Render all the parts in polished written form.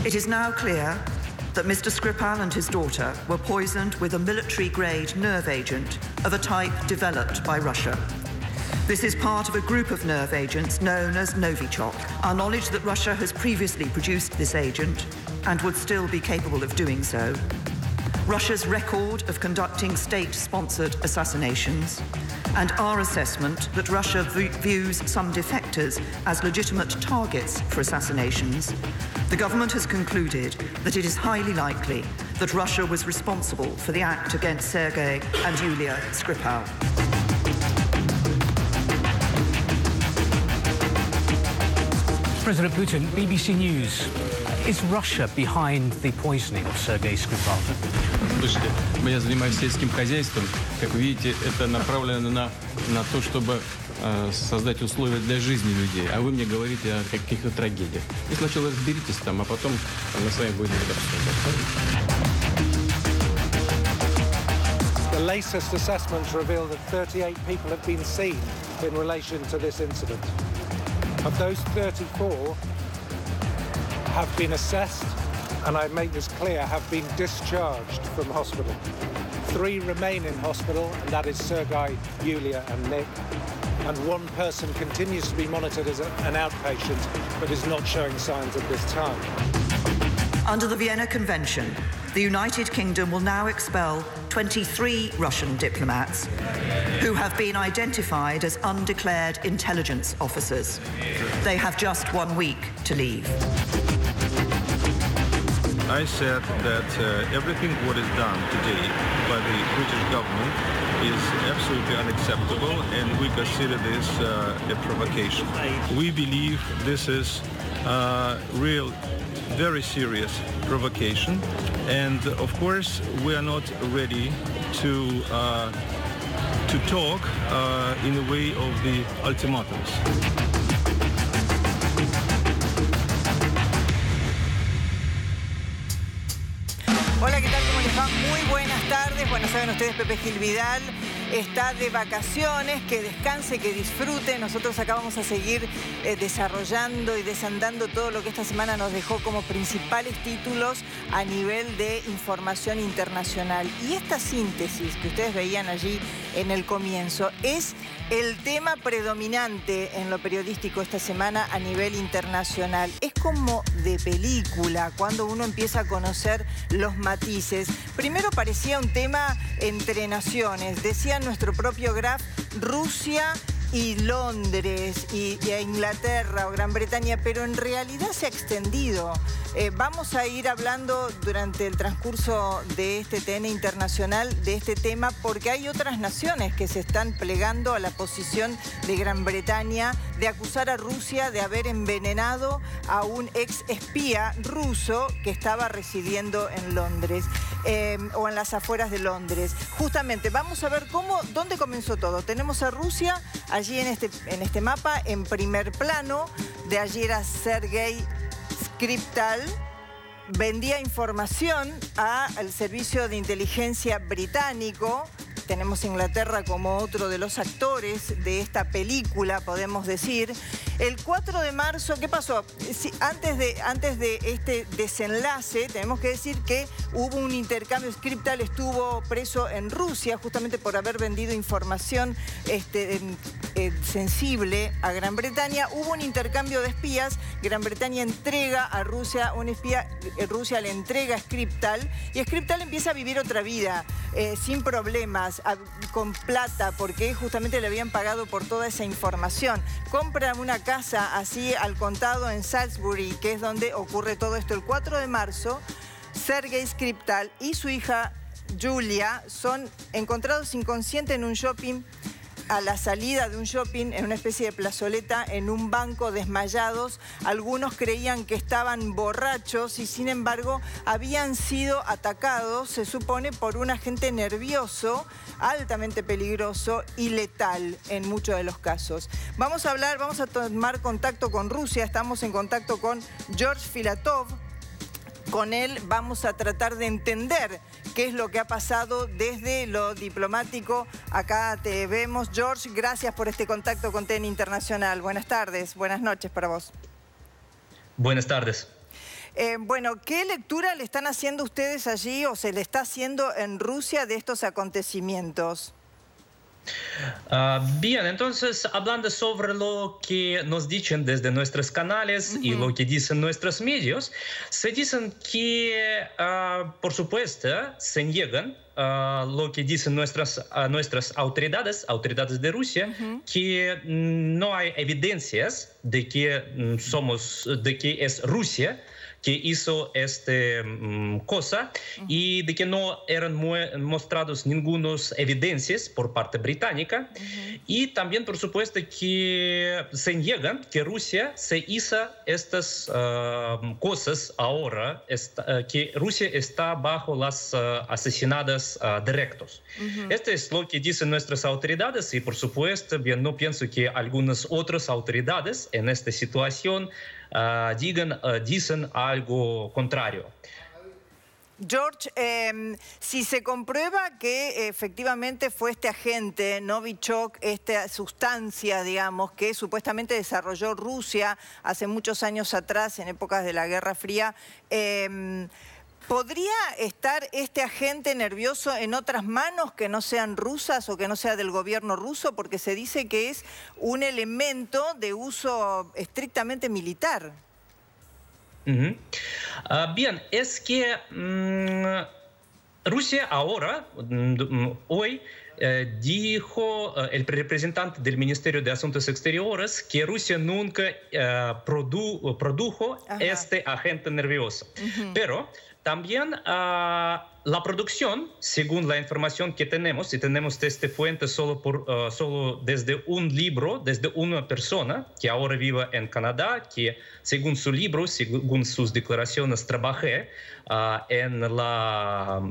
It is now clear that Mr. Skripal and his daughter were poisoned with a military-grade nerve agent of a type developed by Russia. This is part of a group of nerve agents known as Novichok. Our knowledge that Russia has previously produced this agent and would still be capable of doing so, Russia's record of conducting state-sponsored assassinations, and our assessment that Russia views some defectors as legitimate targets for assassinations, the government has concluded that it is highly likely that Russia was responsible for the act against Sergei and Yulia Skripal. President Putin, BBC News. Is Russia behind the poisoning of Sergei Skripal? Слушайте, я занимаюсь сельским хозяйством. Как вы видите, это направлено на то, чтобы создать условия для жизни людей. А вы мне говорите о каких-то трагедиях. Вы сначала разберитесь там, а потом мы с вами будем это обсуждать. The latest assessments reveal that 38 people have been seen in relation to this incident. Of those, 34 have been assessed, and I make this clear, have been discharged from hospital. 3 remain in hospital, and that is Sergei, Yulia, and Nick. And 1 person continues to be monitored as an outpatient, but is not showing signs at this time. Under the Vienna Convention, the United Kingdom will now expel 23 Russian diplomats who have been identified as undeclared intelligence officers. They have just 1 week to leave. I said that everything what is done today by the British government is absolutely unacceptable, and we consider this a provocation. We believe this is real, very serious provocation, and of course we are not ready to talk in the way of the ultimatums. Hola, ¿qué tal? ¿Cómo les va? Muy buenas tardes. Bueno, saben ustedes, Pepe Gil Vidal está de vacaciones, que descanse, que disfrute. Nosotros acá vamos a seguir desarrollando y desandando todo lo que esta semana nos dejó como principales títulos a nivel de información internacional. Y esta síntesis que ustedes veían allí en el comienzo es el tema predominante en lo periodístico esta semana a nivel internacional. Es como de película cuando uno empieza a conocer los matices. Primero parecía un tema entre naciones. Decía nuestro propio Graf, Rusia y Londres y a Inglaterra o Gran Bretaña, pero en realidad se ha extendido. Vamos a ir hablando durante el transcurso de este TN internacional de este tema porque hay otras naciones que se están plegando a la posición de Gran Bretaña de acusar a Rusia de haber envenenado a un ex espía ruso que estaba residiendo en Londres o en las afueras de Londres. Justamente vamos a ver dónde comenzó todo. Tenemos a Rusia allí en este mapa en primer plano. De allí era Sergei Skripal, vendía información al servicio de inteligencia británico. Tenemos Inglaterra como otro de los actores de esta película, podemos decir. El 4 de marzo, ¿qué pasó? Antes de este desenlace, tenemos que decir que hubo un intercambio. Skripal estuvo preso en Rusia justamente por haber vendido información sensible a Gran Bretaña. Hubo un intercambio de espías. Gran Bretaña entrega a Rusia un espía. Rusia le entrega a Skripal y Skripal empieza a vivir otra vida sin problemas, con plata, porque justamente le habían pagado por toda esa información. Compra una casa así al contado en Salisbury, que es donde ocurre todo esto. El 4 de marzo, Sergei Skripal y su hija Yulia son encontrados inconscientes en un shopping, a la salida de un shopping, en una especie de plazoleta, en un banco, desmayados. Algunos creían que estaban borrachos y sin embargo habían sido atacados, se supone, por un agente nervioso, altamente peligroso y letal en muchos de los casos. Vamos a tomar contacto con Rusia. Estamos en contacto con George Filatov. Con él vamos a tratar de entender qué es lo que ha pasado desde lo diplomático. Acá te vemos, George. Gracias por este contacto con TN Internacional. Buenas tardes, buenas noches para vos. Buenas tardes. Bueno, ¿qué lectura le están haciendo ustedes allí o se le está haciendo en Rusia de estos acontecimientos? Bien, entonces, hablando sobre lo que nos dicen desde nuestros canales y lo que dicen nuestros medios, se dicen que, por supuesto, se niegan lo que dicen nuestras autoridades de Rusia, que no hay evidencias de que es Rusia que hizo esta cosa y de que no eran mostrados ningunas evidencias por parte británica. Y también, por supuesto, que se niegan que Rusia se hizo estas cosas ahora, que Rusia está bajo las asesinadas directos. Esto es lo que dicen nuestras autoridades y, por supuesto, bien, no pienso que algunas otras autoridades en esta situación dicen algo contrario. George, si se comprueba que efectivamente fue este agente Novichok, esta sustancia, digamos, que supuestamente desarrolló Rusia hace muchos años atrás, en épocas de la Guerra Fría, ¿podría estar este agente nervioso en otras manos que no sean rusas o que no sea del gobierno ruso? Porque se dice que es un elemento de uso estrictamente militar. Bien, es que Rusia ahora, hoy, dijo el representante del Ministerio de Asuntos Exteriores que Rusia nunca produjo este agente nervioso. Pero también la producción, según la información que tenemos, y tenemos esta fuente solo desde un libro, desde una persona que ahora vive en Canadá, que según su libro, según sus declaraciones, trabajé en la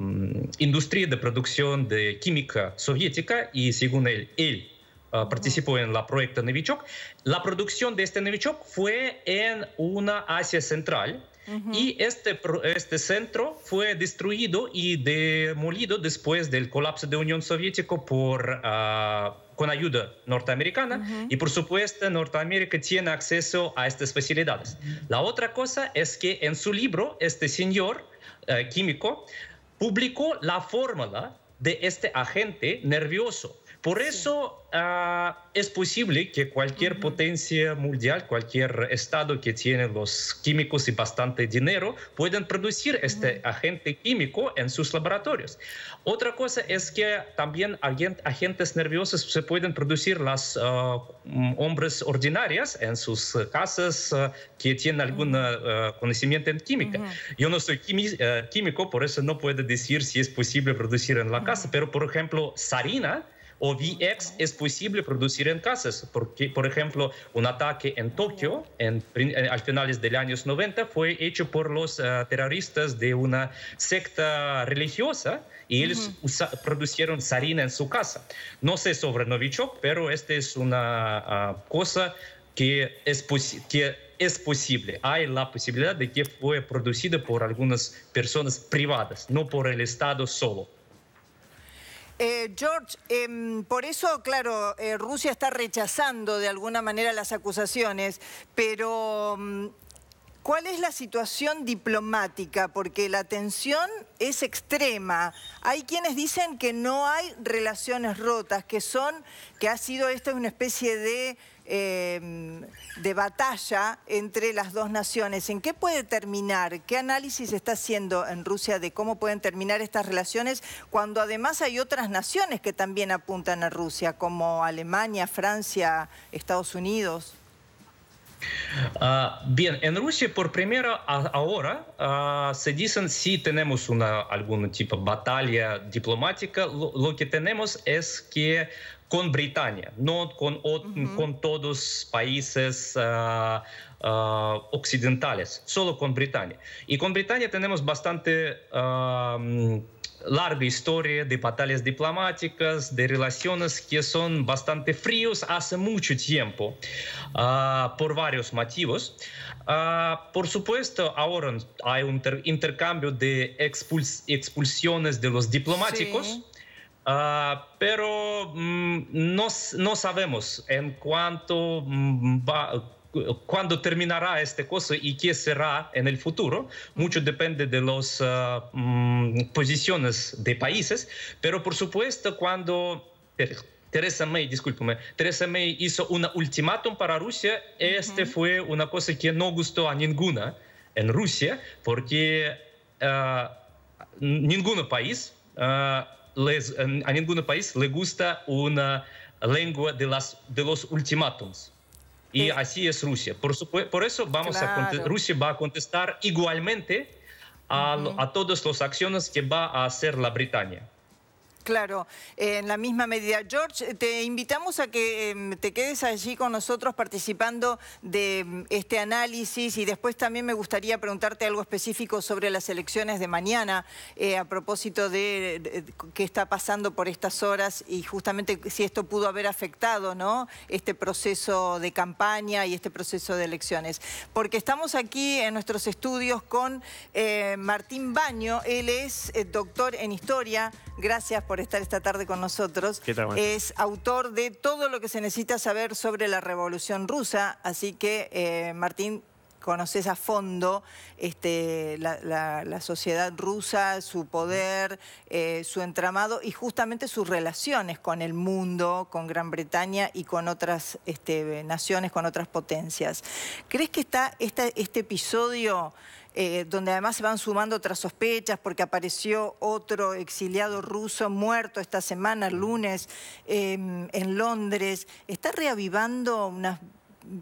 industria de producción de química soviética y según él participó en el proyecto Novichok. La producción de este Novichok fue en una Asia Central. Y este centro fue destruido y demolido después del colapso de la Unión Soviética con ayuda norteamericana. Y por supuesto, Norteamérica tiene acceso a estas facilidades. La otra cosa es que en su libro, este señor químico publicó la fórmula de este agente nervioso. Por eso es posible que cualquier potencia mundial, cualquier estado que tiene los químicos y bastante dinero, puedan producir este agente químico en sus laboratorios. Otra cosa es que también agentes nerviosos se pueden producir las hombres ordinarias en sus casas que tienen algún conocimiento en química. Yo no soy químico, por eso no puedo decir si es posible producir en la casa, pero por ejemplo, sarina o VX es posible producir en casas, porque, por ejemplo, un ataque en Tokio al finales de los años 90 fue hecho por los terroristas de una secta religiosa y ellos produjeron sarina en su casa. No sé sobre Novichok, pero esta es una cosa que es posible. Hay la posibilidad de que fue producido por algunas personas privadas, no por el Estado solo. George, por eso, claro, Rusia está rechazando de alguna manera las acusaciones, pero ¿cuál es la situación diplomática? Porque la tensión es extrema. Hay quienes dicen que no hay relaciones rotas, que ha sido esta una especie de batalla entre las dos naciones. ¿En qué puede terminar? ¿Qué análisis está haciendo en Rusia de cómo pueden terminar estas relaciones cuando además hay otras naciones que también apuntan a Rusia, como Alemania, Francia, Estados Unidos? Bien, en Rusia por primera ahora se dicen si tenemos algún tipo de batalla diplomática, lo que tenemos es que con Britania, no con todos los países occidentales, solo con Britania. Y con Britania tenemos bastante larga historia de batallas diplomáticas, de relaciones que son bastante fríos hace mucho tiempo, por varios motivos. Por supuesto, ahora hay un intercambio de expulsiones de los diplomáticos. Sí. Pero no sabemos en cuánto cuándo terminará este cosa y qué será en el futuro. Mucho depende de las posiciones de países, pero por supuesto cuando Teresa May hizo un ultimátum para Rusia, fue una cosa que no gustó a ninguna en Rusia, porque ningún país a ningún país le gusta una lengua de los ultimátums. Y así es Rusia. Por eso Rusia va a contestar igualmente a todas las acciones que va a hacer la Britania. Claro, en la misma medida. George, te invitamos a que te quedes allí con nosotros participando de este análisis y después también me gustaría preguntarte algo específico sobre las elecciones de mañana a propósito de qué está pasando por estas horas y justamente si esto pudo haber afectado, ¿no?, este proceso de campaña y este proceso de elecciones. Porque estamos aquí en nuestros estudios con Martín Baño, él es doctor en Historia. Gracias por estar esta tarde con nosotros. ¿Qué tal? Es autor de Todo lo que se necesita saber sobre la Revolución Rusa, así que, Martín, conoces a fondo la sociedad rusa, su poder, su entramado y justamente sus relaciones con el mundo, con Gran Bretaña y con otras naciones, con otras potencias. ¿Crees que está este episodio donde además se van sumando otras sospechas porque apareció otro exiliado ruso muerto esta semana, el lunes, en Londres, está reavivando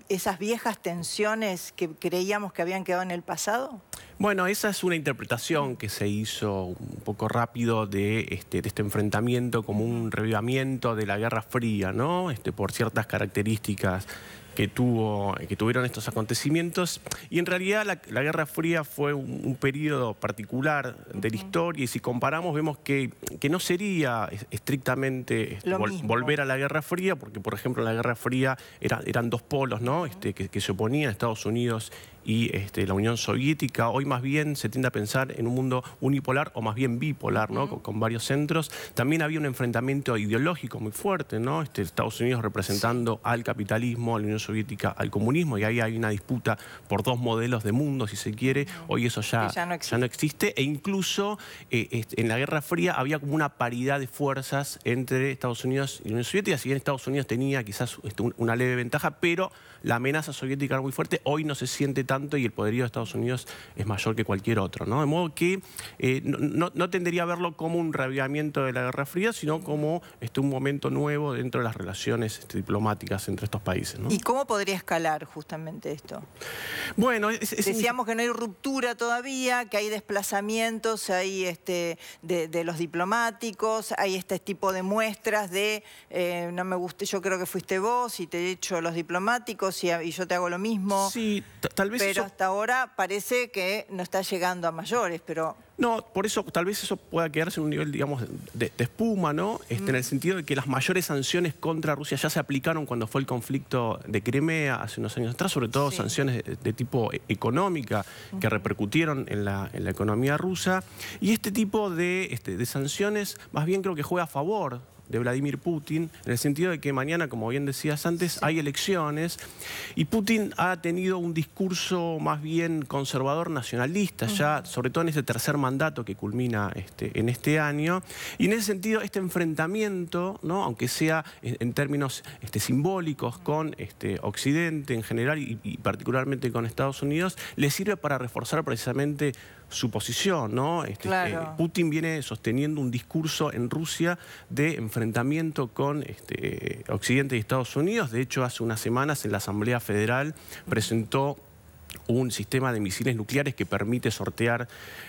esas viejas tensiones que creíamos que habían quedado en el pasado? Bueno, esa es una interpretación que se hizo un poco rápido de este enfrentamiento como un revivamiento de la Guerra Fría, ¿no? Por ciertas características que tuvieron estos acontecimientos. Y en realidad la Guerra Fría fue un periodo particular de la historia y si comparamos vemos que no sería estrictamente volver a la Guerra Fría, porque por ejemplo en la Guerra Fría eran dos polos, ¿no? que se oponían, Estados Unidos y la Unión Soviética. Hoy más bien se tiende a pensar en un mundo unipolar o más bien bipolar, ¿no? con varios centros. También había un enfrentamiento ideológico muy fuerte, ¿no? Estados Unidos representando al capitalismo, a la Unión Soviética al comunismo, y ahí hay una disputa por dos modelos de mundo, si se quiere. Hoy eso ya no existe. E incluso en la Guerra Fría había como una paridad de fuerzas entre Estados Unidos y la Unión Soviética. Si bien Estados Unidos tenía quizás una leve ventaja, pero la amenaza soviética era muy fuerte. Hoy no se siente tanto y el poderío de Estados Unidos es mayor que cualquier otro, ¿no? De modo que no tendería a verlo como un reavivamiento de la Guerra Fría, sino como un momento nuevo dentro de las relaciones diplomáticas entre estos países, ¿no? ¿Y cómo podría escalar justamente esto? Bueno, decíamos que no hay ruptura todavía, que hay desplazamientos, hay de los diplomáticos, hay este tipo de muestras de no me gusta, yo creo que fuiste vos y te echo los diplomáticos y yo te hago lo mismo. Sí, tal vez pero hasta ahora parece que no está llegando a mayores, pero... No, por eso tal vez eso pueda quedarse en un nivel, digamos, de espuma, ¿no? En el sentido de que las mayores sanciones contra Rusia ya se aplicaron cuando fue el conflicto de Crimea hace unos años atrás, sobre todo sanciones de tipo económica que repercutieron en la economía rusa. Y este tipo de sanciones más bien creo que juega a favor de Vladimir Putin, en el sentido de que mañana, como bien decías antes, hay elecciones y Putin ha tenido un discurso más bien conservador nacionalista, ya sobre todo en este tercer mandato que culmina en este año. Y en ese sentido, este enfrentamiento, ¿no? Aunque sea en términos simbólicos con Occidente en general y particularmente con Estados Unidos, le sirve para reforzar precisamente su posición, ¿no? Putin viene sosteniendo un discurso en Rusia de enfrentamiento con Occidente y Estados Unidos. De hecho, hace unas semanas en la Asamblea Federal presentó un sistema de misiles nucleares que permite sortear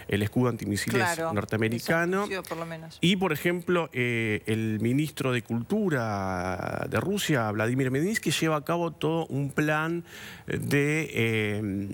el escudo antimisiles norteamericano. Por lo menos. Y, por ejemplo, el ministro de Cultura de Rusia, Vladimir Medinsky, lleva a cabo todo un plan de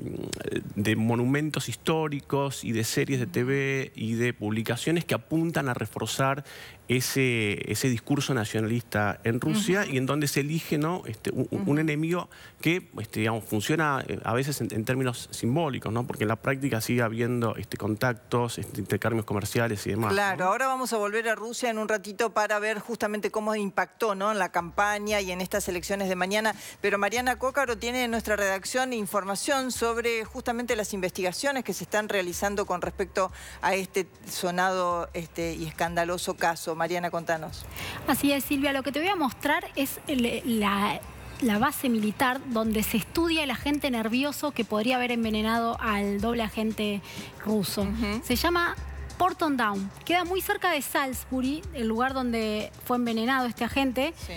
monumentos históricos y de series de TV y de publicaciones que apuntan a reforzar ese discurso nacionalista en Rusia y en donde se elige, ¿no? un enemigo que digamos, funciona a veces en en términos simbólicos, ¿no? Porque en la práctica sigue habiendo contactos, intercambios comerciales y demás. Claro, ¿no? ahora vamos a volver a Rusia en un ratito para ver justamente cómo impactó, ¿no?, en la campaña y en estas elecciones de mañana. Pero Mariana Cócaro tiene en nuestra redacción información sobre justamente las investigaciones que se están realizando con respecto a este sonado y escandaloso caso. Mariana, contanos. Así es, Silvia. Lo que te voy a mostrar es la base militar donde se estudia el agente nervioso que podría haber envenenado al doble agente ruso. Se llama Porton Down. Queda muy cerca de Salisbury, el lugar donde fue envenenado este agente. Sí.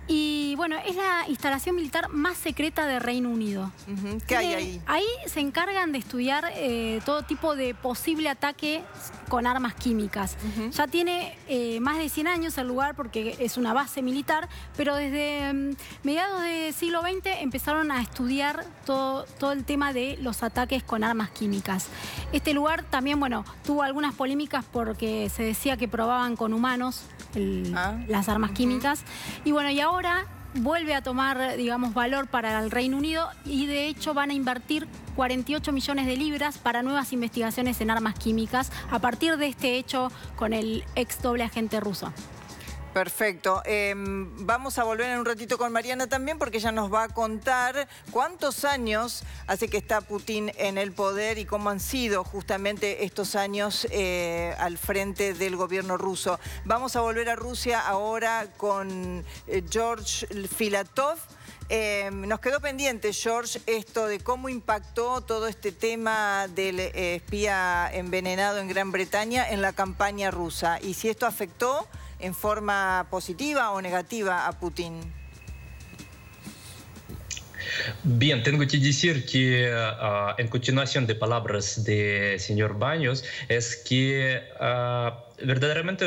Y bueno, es la instalación militar más secreta de Reino Unido. ¿Qué hay ahí? Ahí se encargan de estudiar todo tipo de posible ataque con armas químicas. Ya tiene más de 100 años el lugar porque es una base militar, pero desde mediados del siglo XX empezaron a estudiar todo el tema de los ataques con armas químicas. Este lugar también, bueno, tuvo algunas polémicas porque se decía que probaban con humanos las armas químicas. Y bueno, y ahora vuelve a tomar, digamos, valor para el Reino Unido y de hecho van a invertir 48 millones de libras para nuevas investigaciones en armas químicas a partir de este hecho con el ex doble agente ruso. Perfecto. Vamos a volver en un ratito con Mariana también porque ella nos va a contar cuántos años hace que está Putin en el poder y cómo han sido justamente estos años al frente del gobierno ruso. Vamos a volver a Rusia ahora con George Filatov. Nos quedó pendiente, George, esto de cómo impactó todo este tema del espía envenenado en Gran Bretaña en la campaña rusa y si esto afectó en forma positiva o negativa a Putin. Bien, tengo que decir que en continuación de palabras del señor Baños, es que verdaderamente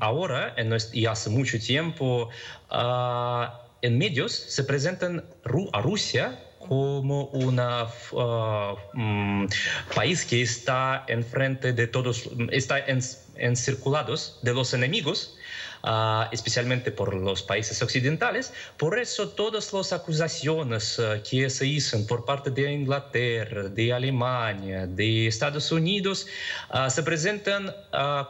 ahora y hace mucho tiempo en medios se presentan a Rusia como un país que está enfrente de todos, está encirculados de los enemigos, especialmente por los países occidentales. Por eso todas las acusaciones que se hizo por parte de Inglaterra, de Alemania, de Estados Unidos, se presentan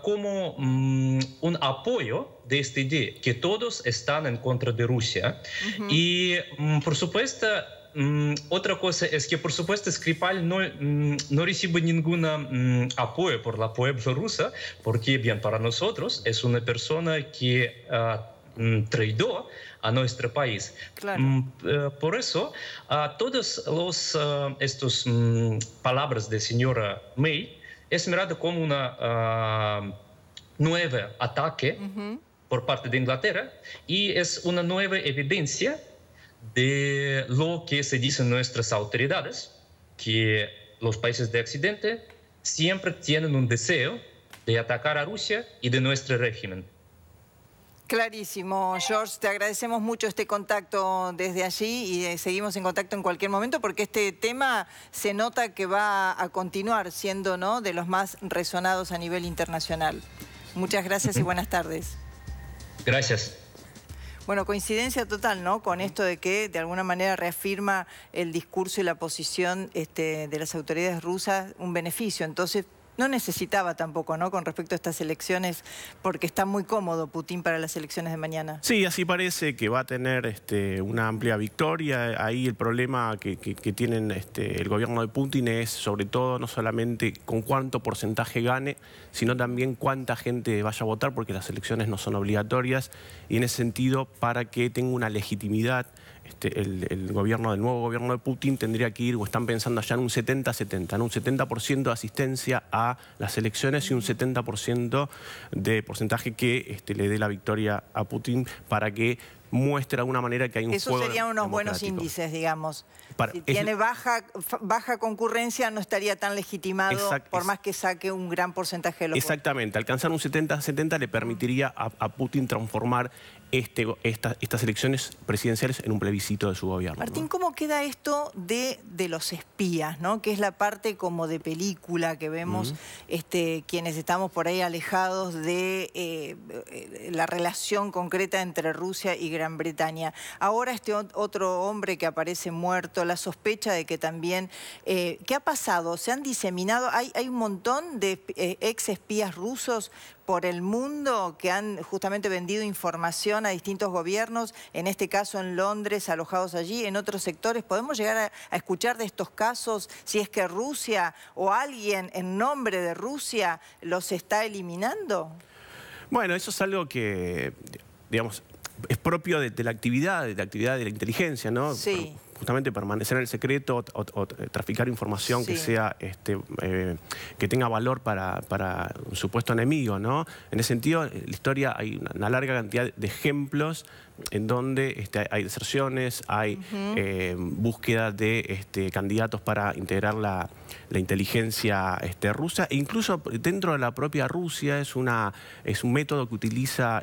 como un apoyo de esta idea, que todos están en contra de Rusia. Y por supuesto, otra cosa es que, por supuesto, Skripal no recibe ningún apoyo por la pueblo rusa, porque, bien, para nosotros es una persona que traidó a nuestro país. Claro. Por eso, todas estas palabras de señora May es mirado como una nuevo ataque por parte de Inglaterra y es una nueva evidencia de lo que se dicen nuestras autoridades, que los países de Occidente siempre tienen un deseo de atacar a Rusia y de nuestro régimen. Clarísimo, George, te agradecemos mucho este contacto desde allí y seguimos en contacto en cualquier momento porque este tema se nota que va a continuar siendo, ¿no?, de los más resonados a nivel internacional. Muchas gracias y buenas tardes. Gracias. Bueno, coincidencia total, ¿no?, con esto de que de alguna manera reafirma el discurso y la posición de las autoridades rusas un beneficio. Entonces, no necesitaba tampoco, ¿no?, con respecto a estas elecciones, porque está muy cómodo Putin para las elecciones de mañana. Sí, así parece que va a tener una amplia victoria. Ahí el problema que tienen el gobierno de Putin es, sobre todo, no solamente con cuánto porcentaje gane, sino también cuánta gente vaya a votar, porque las elecciones no son obligatorias. Y en ese sentido, para que tenga una legitimidad, el nuevo gobierno de Putin tendría que ir, o están pensando allá en un 70-70, ¿no? Un 70% de asistencia a las elecciones y un 70% de porcentaje que le dé la victoria a Putin para que muestre de alguna manera que hay un juego Eso serían unos buenos índices, digamos. Si tiene baja concurrencia, no estaría tan legitimado, por más que saque un gran porcentaje de los votos. Exactamente. Alcanzar un 70-70 le permitiría a Putin transformar estas elecciones presidenciales en un plebiscito de su gobierno. Martín, ¿cómo queda esto de los espías, ¿no?, que es la parte como de película que vemos quienes estamos por ahí alejados de la relación concreta entre Rusia y Gran Gran Bretaña. Ahora este otro hombre que aparece muerto, la sospecha de que también... ¿Qué ha pasado? ¿Se han diseminado? Hay un montón de ex espías rusos por el mundo que han justamente vendido información a distintos gobiernos, en este caso en Londres, alojados allí, en otros sectores. ¿Podemos llegar a escuchar de estos casos si es que Rusia o alguien en nombre de Rusia los está eliminando? Bueno, eso es algo que, digamos, es propio de la actividad de la inteligencia, ¿no? Sí. Justamente permanecer en el secreto o traficar información que sea que tenga valor para un supuesto enemigo, ¿no? En ese sentido, en la historia hay una larga cantidad de ejemplos en donde hay deserciones, hay búsqueda de candidatos para integrar la inteligencia rusa, e incluso dentro de la propia Rusia es un método que utiliza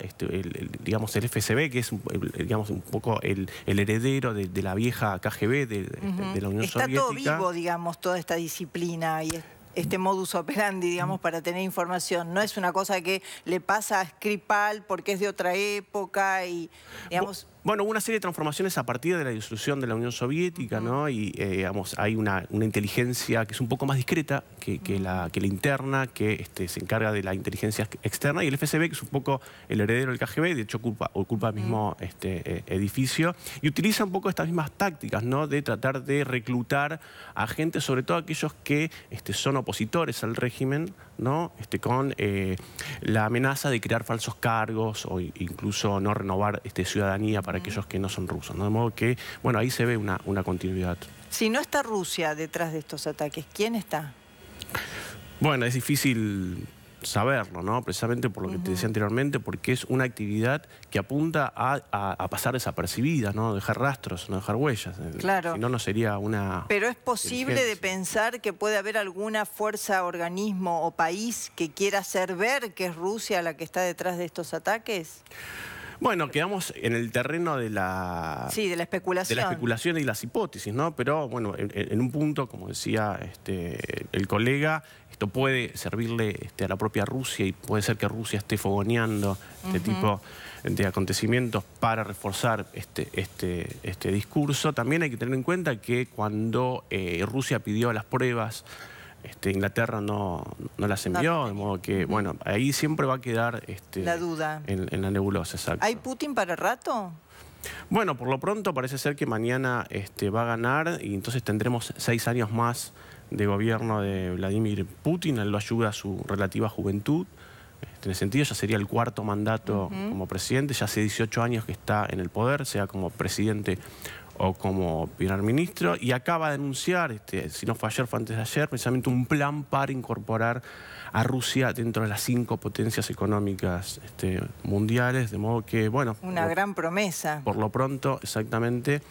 digamos el FSB, que es digamos un poco el heredero de la vieja KGB de la Unión Soviética. Está todo vivo, digamos, toda esta disciplina y este modus operandi, digamos, para tener información. No es una cosa que le pasa a Skripal porque es de otra época y, digamos... Bueno, hubo una serie de transformaciones a partir de la disolución de la Unión Soviética, ¿no? Y, digamos, hay una inteligencia que es un poco más discreta que la interna, que se encarga de la inteligencia externa, y el FSB, que es un poco el heredero del KGB, de hecho ocupa el mismo edificio, y utiliza un poco estas mismas tácticas, ¿no? De tratar de reclutar a gente, sobre todo aquellos que son opositores al régimen, ¿no? Con la amenaza de crear falsos cargos o incluso no renovar ciudadanía para aquellos que no son rusos, ¿no? De modo que, bueno, ahí se ve una continuidad. Si no está Rusia detrás de estos ataques, ¿quién está? Bueno, es difícil saberlo, ¿no? Precisamente por lo que te decía anteriormente, porque es una actividad que apunta a pasar desapercibida, ¿no? Dejar rastros, no dejar huellas. Claro. Si no, no sería una... Pero es posible de pensar que puede haber alguna fuerza, organismo o país que quiera hacer ver que es Rusia la que está detrás de estos ataques. Bueno, quedamos en el terreno de la... Sí, de la especulación. De la especulación y las hipótesis, ¿no? Pero, bueno, en un punto, como decía el colega, esto puede servirle a la propia Rusia y puede ser que Rusia esté fogoneando este tipo de acontecimientos para reforzar este discurso. También hay que tener en cuenta que cuando Rusia pidió las pruebas, Inglaterra no las envió, de modo que, bueno, ahí siempre va a quedar la duda en la nebulosa, exacto. ¿Hay Putin para rato? Bueno, por lo pronto parece ser que mañana va a ganar y entonces tendremos 6 años más de gobierno de Vladimir Putin. Él lo ayuda a su relativa juventud. En ese sentido ya sería el 4º mandato como presidente, ya hace 18 años que está en el poder, sea como presidente o como primer ministro, y acaba de anunciar, si no fue ayer, fue antes de ayer, precisamente un plan para incorporar a Rusia dentro de las 5 potencias económicas mundiales, de modo que, bueno... Una gran promesa. Por lo pronto, exactamente,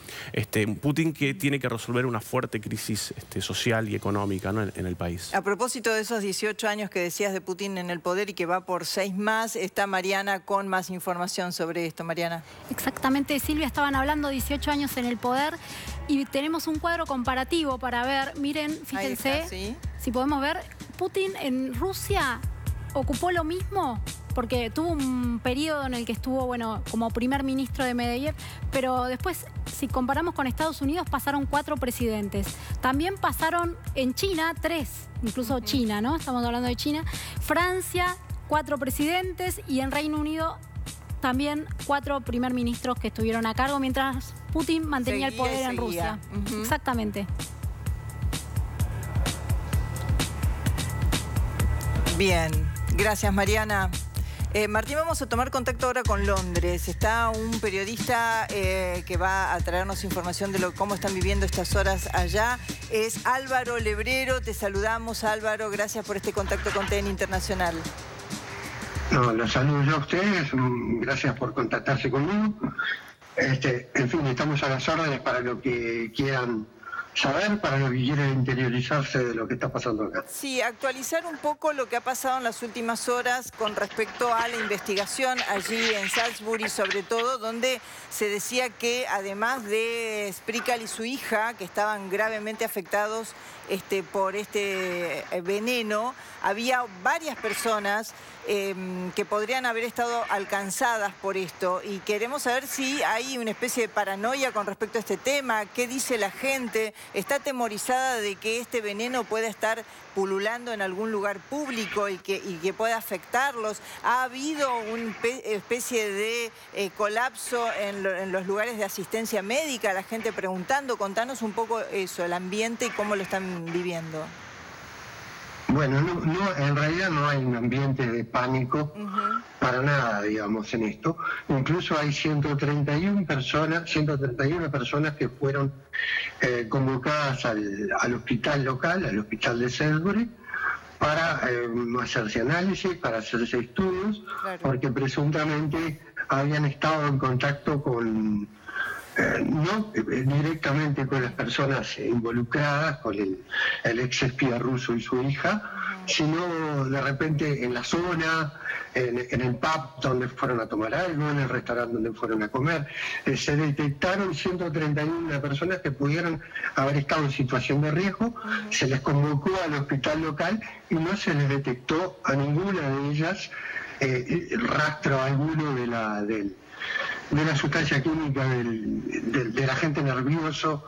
Putin que tiene que resolver una fuerte crisis social y económica, ¿no? en el país. A propósito de esos 18 años que decías de Putin en el poder y que va por 6 más, está Mariana con más información sobre esto. Mariana. Exactamente, Silvia, estaban hablando 18 años en el poder y tenemos un cuadro comparativo para ver, miren, fíjense, ¿sí? Si podemos ver, Putin en Rusia ocupó lo mismo, porque tuvo un periodo en el que estuvo, bueno, como primer ministro de Medvedev, pero después, si comparamos con Estados Unidos, pasaron 4 presidentes. También pasaron en China 3, incluso China, ¿no? Estamos hablando de China. Francia, 4 presidentes, y en Reino Unido también 4 primer ministros que estuvieron a cargo mientras Putin mantenía el poder en Rusia. Exactamente. Bien, gracias Mariana. Martín, vamos a tomar contacto ahora con Londres. Está un periodista que va a traernos información de cómo están viviendo estas horas allá. Es Álvaro Lebrero. Te saludamos, Álvaro. Gracias por este contacto con TN Internacional. No, los saludo yo a ustedes. Gracias por contactarse conmigo. En fin, estamos a las órdenes para lo que quieran saber, para los que quieren interiorizarse de lo que está pasando acá. Sí, actualizar un poco lo que ha pasado en las últimas horas con respecto a la investigación allí en Salisbury, sobre todo, donde se decía que además de Skripal y su hija, que estaban gravemente afectados por este veneno, había varias personas que podrían haber estado alcanzadas por esto, y queremos saber si hay una especie de paranoia con respecto a este tema. ¿Qué dice la gente? ¿Está atemorizada de que este veneno pueda estar pululando en algún lugar público y que pueda afectarlos? ¿Ha habido una especie de colapso en los lugares de asistencia médica? La gente preguntando. Contanos un poco eso, el ambiente y cómo lo están viviendo. Bueno, en realidad no hay un ambiente de pánico para nada, digamos, en esto. Incluso hay 131 personas que fueron convocadas al hospital local, al hospital de Salisbury, para hacerse análisis, para hacerse estudios, porque presuntamente habían estado en contacto con... no directamente con las personas involucradas, con el ex espía ruso y su hija, sino de repente en la zona, en el pub donde fueron a tomar algo, en el restaurante donde fueron a comer. Se detectaron 131 personas que pudieron haber estado en situación de riesgo. Se les convocó al hospital local y no se les detectó a ninguna de ellas rastro alguno de la sustancia química del agente nervioso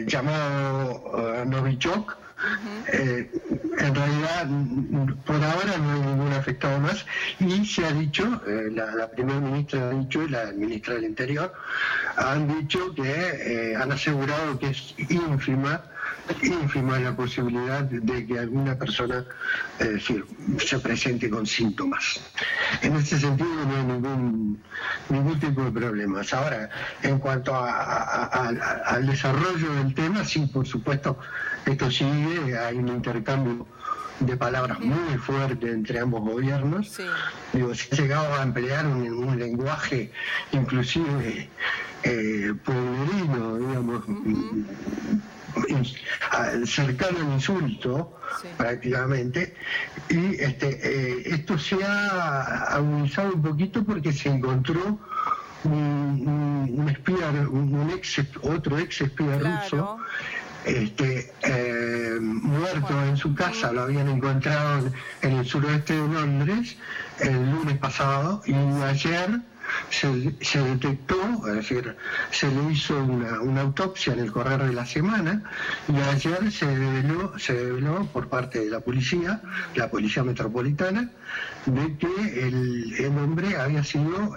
llamado Novichok. En realidad, por ahora no hay ningún afectado más, y se ha dicho, la primera ministra ha dicho y la ministra del Interior han dicho que han asegurado que es ínfima la posibilidad de que alguna persona se presente con síntomas. En ese sentido no hay ningún tipo de problemas. Ahora, en cuanto al desarrollo del tema, sí, por supuesto, esto sigue, hay un intercambio de palabras muy fuerte entre ambos gobiernos. Sí. Digo, se ha llegado a emplear un lenguaje inclusive pueblerino, digamos, cercano al insulto, prácticamente, y esto se ha agudizado un poquito porque se encontró un espía, otro ex espía ruso, muerto en su casa. Lo habían encontrado en el suroeste de Londres el lunes pasado, y ayer se detectó, es decir, se le hizo una autopsia en el correr de la semana, y ayer se develó por parte de la policía metropolitana, de que el hombre había sido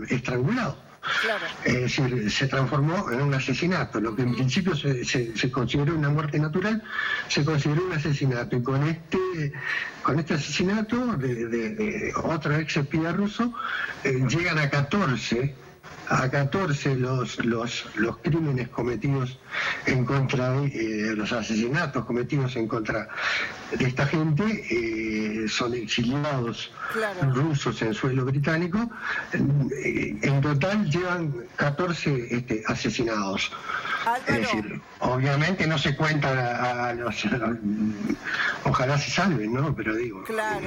estrangulado. Claro. Es decir, se transformó en un asesinato. Lo que en principio se consideró una muerte natural, se consideró un asesinato. Y con este asesinato de otro ex espía ruso, llegan a 14 los crímenes cometidos en contra de los asesinatos cometidos en contra de esta gente. Son exiliados rusos en suelo británico. En total llevan 14 asesinados. Es decir, obviamente no se cuentan a los... ojalá se salven, ¿no? Pero digo,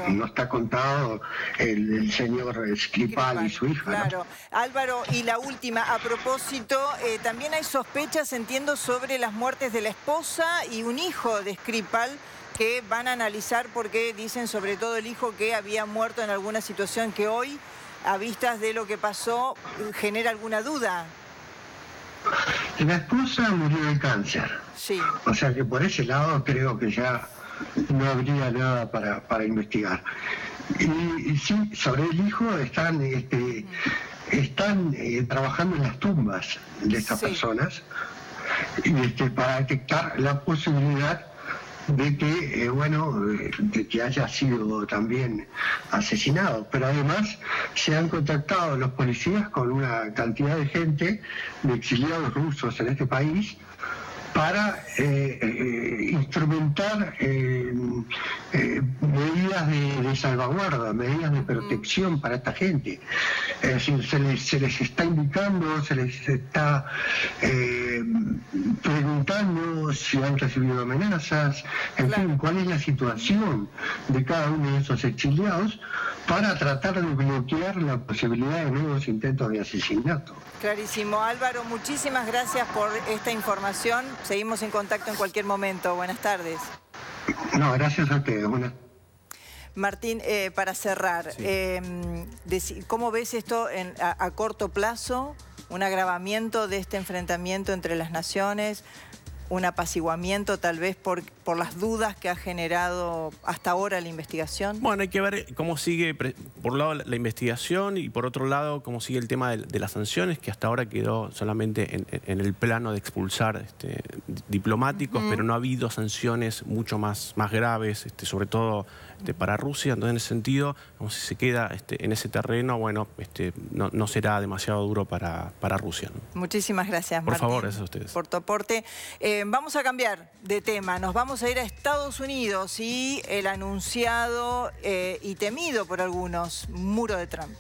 no está contado el señor Skripal y su hija. Claro. ¿No? Álvaro, y la última, a propósito, también hay sospechas, entiendo, sobre las muertes de la esposa y un hijo de Skripal, que van a analizar porque dicen, sobre todo el hijo, que había muerto en alguna situación que hoy, a vistas de lo que pasó, genera alguna duda. La esposa murió de cáncer. Sí. O sea que por ese lado creo que ya no habría nada para investigar. Y sí, sobre el hijo están trabajando en las tumbas de estas personas, y para detectar la posibilidad de que, de que haya sido también asesinado. Pero además se han contactado los policías con una cantidad de gente, de exiliados rusos en este país, para instrumentar medidas de salvaguarda, medidas de protección para esta gente. Es decir, se les está indicando, se les está preguntando si han recibido amenazas, en fin, cuál es la situación de cada uno de esos exiliados para tratar de bloquear la posibilidad de nuevos intentos de asesinato. Clarísimo. Álvaro, muchísimas gracias por esta información. Seguimos en contacto en cualquier momento. Buenas tardes. No, gracias a ustedes. Buenas. Martín, para cerrar, sí. ¿Cómo ves esto a corto plazo? ¿Un agravamiento de este enfrentamiento entre las naciones? ¿Un apaciguamiento tal vez por las dudas que ha generado hasta ahora la investigación? Bueno, hay que ver cómo sigue, por un lado, la investigación y por otro lado, cómo sigue el tema de las sanciones, que hasta ahora quedó solamente en el plano de expulsar diplomáticos, pero no ha habido sanciones mucho más graves, sobre todo para Rusia. Entonces, en ese sentido, como si se queda en ese terreno, bueno, no será demasiado duro para Rusia, ¿no? Muchísimas gracias, Por Martín, favor, gracias a ustedes. por tu aporte. Vamos a cambiar de tema. Nos vamos a ir a Estados Unidos y el anunciado y temido por algunos muro de Trump.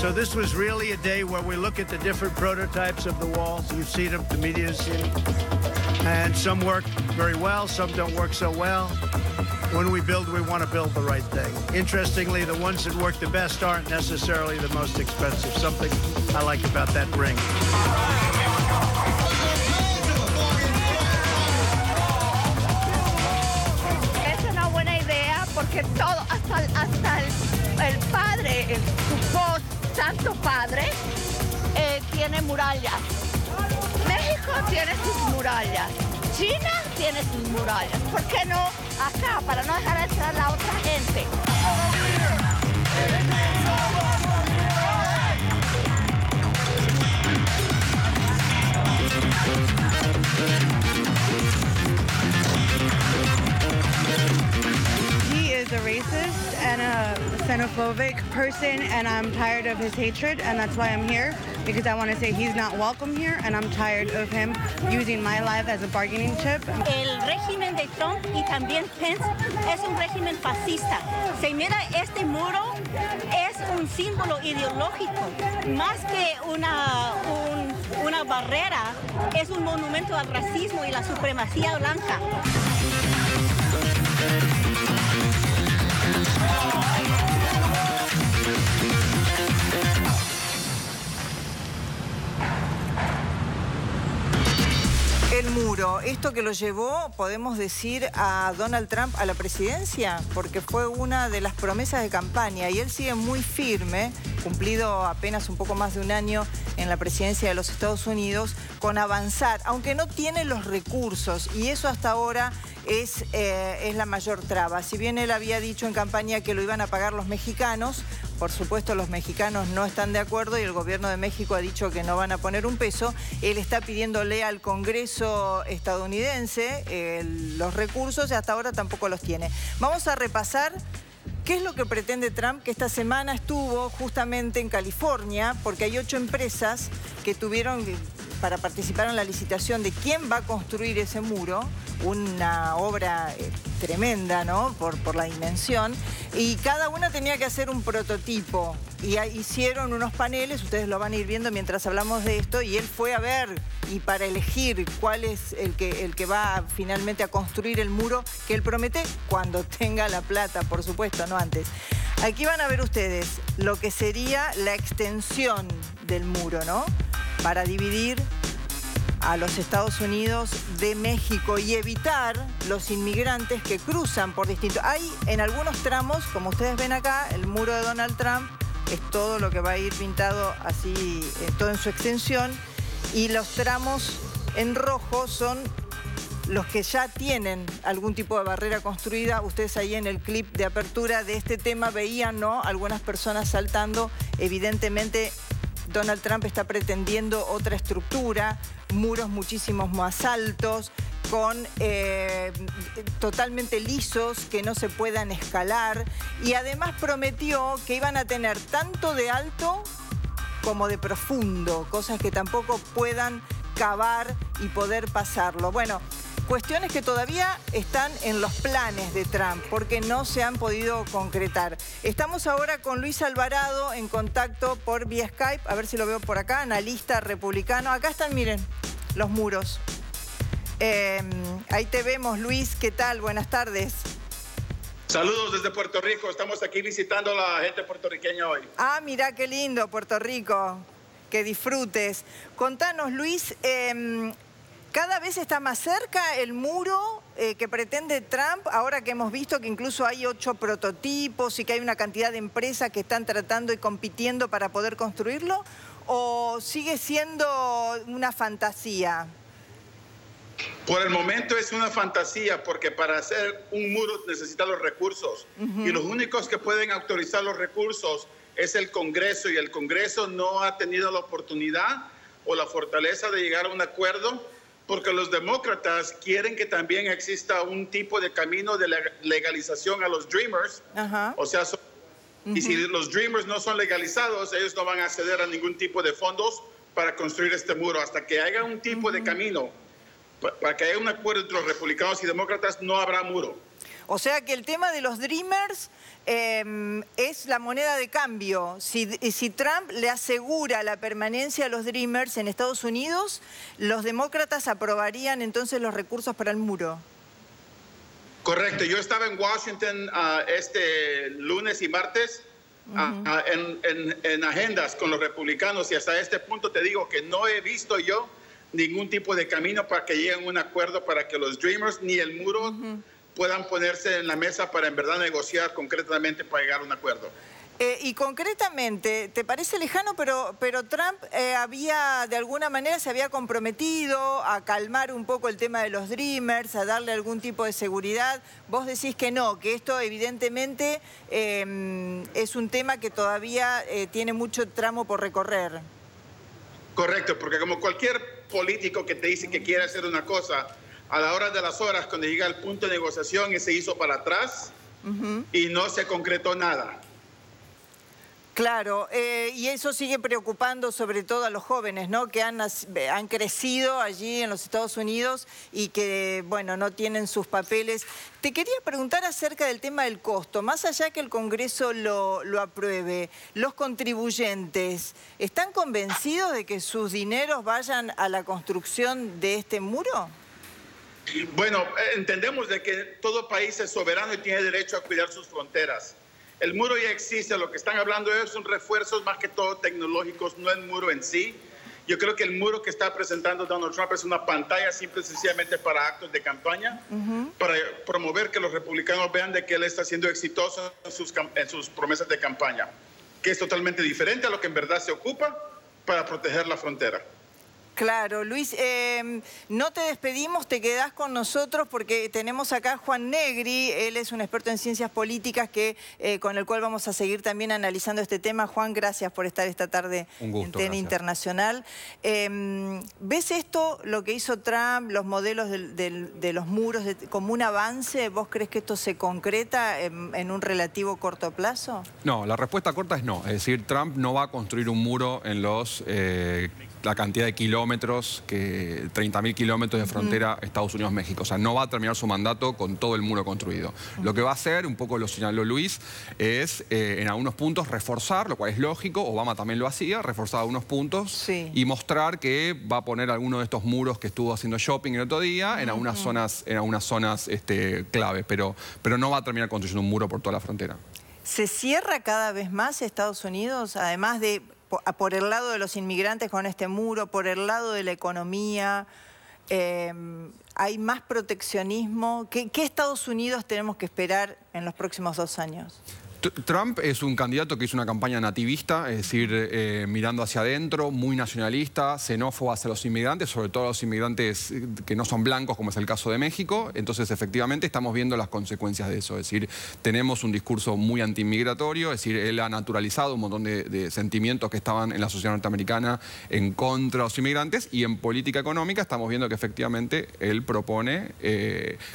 So this was really a day where we look at the different prototypes of the walls. You've seen them, the media's seen them. And some work very well, some don't work so well. When we build, we want to build the right thing. Interestingly, the ones that work the best aren't necessarily the most expensive. Something I like about that ring. Es una buena idea porque todo, hasta el padre, su Santo Padre, tiene murallas. México tiene sus murallas. China tiene sus murallas. ¿Por qué no acá, para no dejar entrar a la otra gente? He is a racist and a xenophobic person, and I'm tired of his hatred, and that's why I'm here, because I want to say he's not welcome here, and I'm tired of him using my life as a bargaining chip. El régimen de Trump y también Pence es un régimen fascista. Se mira, este muro es un símbolo ideológico, más que una barrera, es un monumento al racismo y la supremacía blanca. El muro, esto que lo llevó, podemos decir, a Donald Trump a la presidencia, porque fue una de las promesas de campaña y él sigue muy firme, cumplido apenas un poco más de un año en la presidencia de los Estados Unidos, con avanzar, aunque no tiene los recursos, y eso hasta ahora es la mayor traba. Si bien él había dicho en campaña que lo iban a pagar los mexicanos, por supuesto los mexicanos no están de acuerdo y el gobierno de México ha dicho que no van a poner un peso. Él está pidiéndole al Congreso estadounidense los recursos y hasta ahora tampoco los tiene. Vamos a repasar qué es lo que pretende Trump, que esta semana estuvo justamente en California, porque hay 8 empresas que tuvieron para participar en la licitación de quién va a construir ese muro, una obra tremenda, ¿no? Por la dimensión, y cada una tenía que hacer un prototipo y hicieron unos paneles, ustedes lo van a ir viendo mientras hablamos de esto, y él fue a ver y para elegir cuál es el que va finalmente a construir el muro que él promete cuando tenga la plata, por supuesto, no antes. Aquí van a ver ustedes lo que sería la extensión del muro, ¿no? Para dividir a los Estados Unidos de México y evitar los inmigrantes que cruzan por distintos... Hay en algunos tramos, como ustedes ven acá, el muro de Donald Trump es todo lo que va a ir pintado así, todo en su extensión, y los tramos en rojo son los que ya tienen algún tipo de barrera construida. Ustedes ahí en el clip de apertura de este tema veían, ¿no?, algunas personas saltando. Evidentemente Donald Trump está pretendiendo otra estructura, muros muchísimo más altos, con totalmente lisos, que no se puedan escalar, y además prometió que iban a tener tanto de alto como de profundo, cosas que tampoco puedan cavar y poder pasarlo. Bueno, cuestiones que todavía están en los planes de Trump porque no se han podido concretar. Estamos ahora con Luis Alvarado en contacto por vía Skype, a ver si lo veo por acá, analista republicano. Acá están, miren, los muros. Ahí te vemos, Luis, ¿qué tal? Buenas tardes. Saludos desde Puerto Rico, estamos aquí visitando a la gente puertorriqueña hoy. Ah, mira qué lindo, Puerto Rico, que disfrutes. Contanos, Luis, ¿cada vez está más cerca el muro que pretende Trump, ahora que hemos visto que incluso hay 8 prototipos y que hay una cantidad de empresas que están tratando y compitiendo para poder construirlo? ¿O sigue siendo una fantasía? Por el momento es una fantasía porque para hacer un muro necesita los recursos y los únicos que pueden autorizar los recursos es el Congreso y el Congreso no ha tenido la oportunidad o la fortaleza de llegar a un acuerdo porque los demócratas quieren que también exista un tipo de camino de legalización a los Dreamers. O sea, y si los Dreamers no son legalizados, ellos no van a acceder a ningún tipo de fondos para construir este muro hasta que haya un tipo de camino. Para que haya un acuerdo entre los republicanos y demócratas, no habrá muro. O sea que el tema de los Dreamers es la moneda de cambio. Si Trump le asegura la permanencia a los Dreamers en Estados Unidos, los demócratas aprobarían entonces los recursos para el muro. Correcto. Yo estaba en Washington este lunes y martes en agendas con los republicanos y hasta este punto te digo que no he visto yo ningún tipo de camino para que lleguen a un acuerdo para que los Dreamers ni el muro puedan ponerse en la mesa para en verdad negociar concretamente para llegar a un acuerdo. Y concretamente, ¿te parece lejano? Pero Trump había, de alguna manera, se había comprometido a calmar un poco el tema de los Dreamers, a darle algún tipo de seguridad. Vos decís que no, que esto evidentemente es un tema que todavía tiene mucho tramo por recorrer. Correcto, porque como cualquier político que te dice que quiere hacer una cosa, a la hora de las horas, cuando llega al punto de negociación, se hizo para atrás y no se concretó nada. Claro, y eso sigue preocupando sobre todo a los jóvenes, ¿no? Que han crecido allí en los Estados Unidos y que, bueno, no tienen sus papeles. Te quería preguntar acerca del tema del costo. Más allá que el Congreso lo apruebe, ¿los contribuyentes están convencidos de que sus dineros vayan a la construcción de este muro? Bueno, entendemos de que todo país es soberano y tiene derecho a cuidar sus fronteras. El muro ya existe, lo que están hablando ellos son refuerzos más que todo tecnológicos, no el muro en sí. Yo creo que el muro que está presentando Donald Trump es una pantalla simple y sencillamente para actos de campaña, para promover que los republicanos vean de que él está siendo exitoso en sus promesas de campaña, que es totalmente diferente a lo que en verdad se ocupa para proteger la frontera. Claro, Luis, no te despedimos, te quedás con nosotros porque tenemos acá a Juan Negri, él es un experto en ciencias políticas con el cual vamos a seguir también analizando este tema. Juan, gracias por estar esta tarde en TN Internacional. ¿Ves esto, lo que hizo Trump, los modelos de los muros, como un avance? ¿Vos crees que esto se concreta en un relativo corto plazo? No, la respuesta corta es no. Es decir, Trump no va a construir un muro en la cantidad de kilómetros, 30.000 kilómetros de frontera Estados Unidos-México. O sea, no va a terminar su mandato con todo el muro construido. Lo que va a hacer, un poco lo señaló Luis, es en algunos puntos reforzar, lo cual es lógico, Obama también lo hacía, reforzar algunos puntos y mostrar que va a poner algunos de estos muros que estuvo haciendo shopping el otro día en algunas zonas, clave, pero no va a terminar construyendo un muro por toda la frontera. ¿Se cierra cada vez más Estados Unidos, además de por el lado de los inmigrantes con este muro, por el lado de la economía? ¿Hay más proteccionismo? ¿Qué Estados Unidos tenemos que esperar en los próximos 2 años? Trump es un candidato que hizo una campaña nativista, es decir, mirando hacia adentro, muy nacionalista, xenófobo hacia los inmigrantes, sobre todo los inmigrantes que no son blancos, como es el caso de México. Entonces, efectivamente, estamos viendo las consecuencias de eso. Es decir, tenemos un discurso muy antiinmigratorio, es decir, él ha naturalizado un montón de sentimientos que estaban en la sociedad norteamericana en contra de los inmigrantes, y en política económica estamos viendo que efectivamente él propone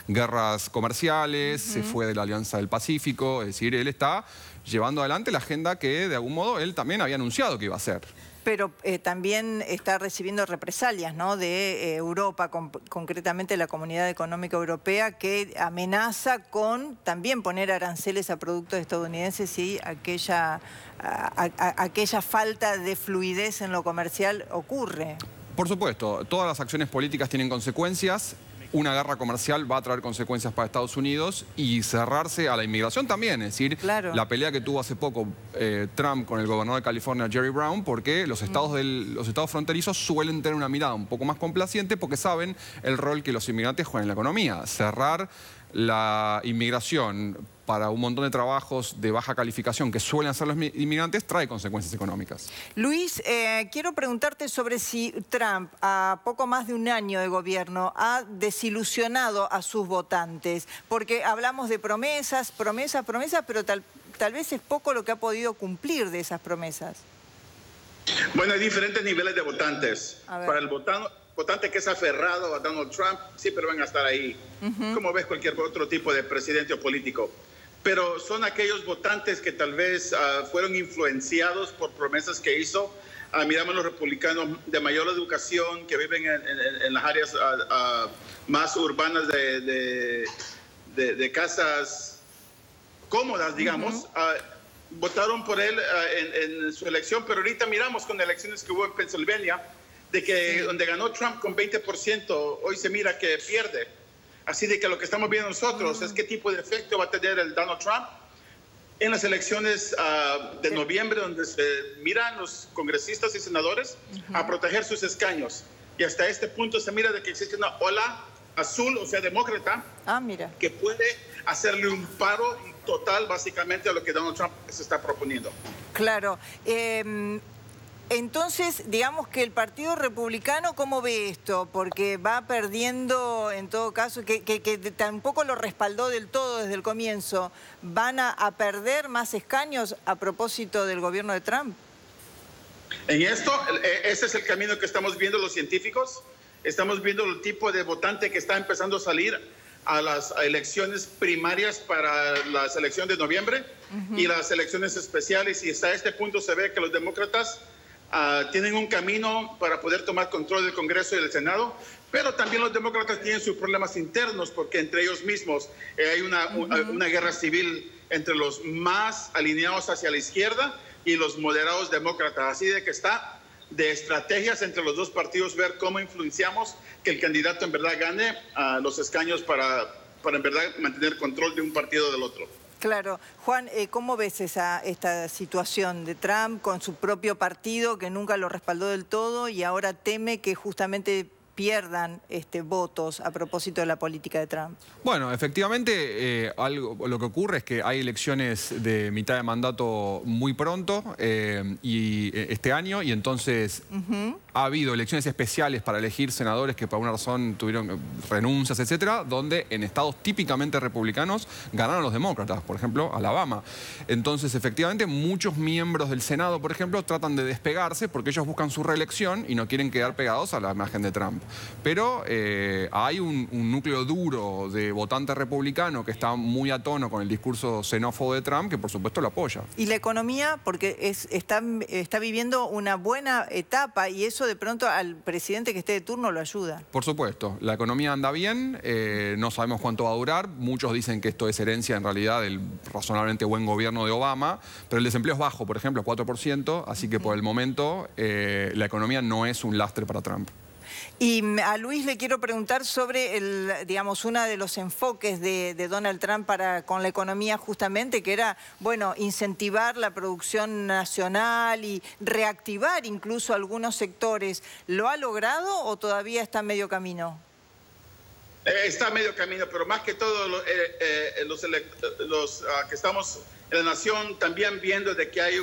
guerras comerciales, se fue de la Alianza del Pacífico, es decir, él está llevando adelante la agenda que de algún modo él también había anunciado que iba a hacer. Pero también está recibiendo represalias, ¿no?, de Europa, concretamente la Comunidad Económica Europea, que amenaza con también poner aranceles a productos estadounidenses si aquella falta de fluidez en lo comercial ocurre. Por supuesto, todas las acciones políticas tienen consecuencias. Una guerra comercial va a traer consecuencias para Estados Unidos y cerrarse a la inmigración también. Es decir, la pelea que tuvo hace poco Trump con el gobernador de California, Jerry Brown, porque los estados fronterizos suelen tener una mirada un poco más complaciente porque saben el rol que los inmigrantes juegan en la economía. Cerrar la inmigración para un montón de trabajos de baja calificación que suelen hacer los inmigrantes trae consecuencias económicas. Luis, quiero preguntarte sobre si Trump, a poco más de un año de gobierno, ha desilusionado a sus votantes, porque hablamos de promesas, pero tal vez es poco lo que ha podido cumplir de esas promesas. Bueno, hay diferentes niveles de votantes. Para el votante que es aferrado a Donald Trump, siempre van a estar ahí, como ves cualquier otro tipo de presidente o político. Pero son aquellos votantes que tal vez fueron influenciados por promesas que hizo. Miramos los republicanos de mayor educación que viven en las áreas más urbanas de casas cómodas, digamos. Votaron por él en su elección, pero ahorita miramos con elecciones que hubo en Pensilvania, de que donde ganó Trump con 20%, hoy se mira que pierde. Así de que lo que estamos viendo nosotros es qué tipo de efecto va a tener el Donald Trump en las elecciones de noviembre, donde se miran los congresistas y senadores a proteger sus escaños. Y hasta este punto se mira de que existe una ola azul, o sea, demócrata, que puede hacerle un paro total básicamente a lo que Donald Trump se está proponiendo. Claro. Entonces, digamos que el Partido Republicano, ¿cómo ve esto? Porque va perdiendo, en todo caso, que tampoco lo respaldó del todo desde el comienzo. ¿Van a perder más escaños a propósito del gobierno de Trump? En esto, ese es el camino que estamos viendo los científicos. Estamos viendo el tipo de votante que está empezando a salir a las elecciones primarias para la elección de noviembre y las elecciones especiales. Y hasta este punto se ve que los demócratas tienen un camino para poder tomar control del Congreso y del Senado, pero también los demócratas tienen sus problemas internos porque entre ellos mismos hay una guerra civil entre los más alineados hacia la izquierda y los moderados demócratas. Así de que está de estrategias entre los dos partidos ver cómo influenciamos que el candidato en verdad gane los escaños para en verdad mantener control de un partido o del otro. Claro. Juan, ¿cómo ves esta situación de Trump con su propio partido que nunca lo respaldó del todo y ahora teme que justamente pierdan votos a propósito de la política de Trump? Bueno, efectivamente, lo que ocurre es que hay elecciones de mitad de mandato muy pronto este año, y entonces ha habido elecciones especiales para elegir senadores que por alguna razón tuvieron renuncias, etcétera, donde en estados típicamente republicanos ganaron los demócratas, por ejemplo, Alabama. Entonces, efectivamente, muchos miembros del Senado, por ejemplo, tratan de despegarse porque ellos buscan su reelección y no quieren quedar pegados a la imagen de Trump. Pero hay un núcleo duro de votante republicano que está muy a tono con el discurso xenófobo de Trump, que por supuesto lo apoya. Y la economía, porque está viviendo una buena etapa y eso de pronto al presidente que esté de turno lo ayuda. Por supuesto, la economía anda bien, no sabemos cuánto va a durar. Muchos dicen que esto es herencia en realidad del razonablemente buen gobierno de Obama, pero el desempleo es bajo, por ejemplo, 4%, así que por el momento la economía no es un lastre para Trump. Y a Luis le quiero preguntar sobre, uno de los enfoques de Donald Trump con la economía justamente, que era, bueno, incentivar la producción nacional y reactivar incluso algunos sectores. ¿Lo ha logrado o todavía está a medio camino? Está a medio camino, pero más que todo los que estamos en la nación también viendo de que hay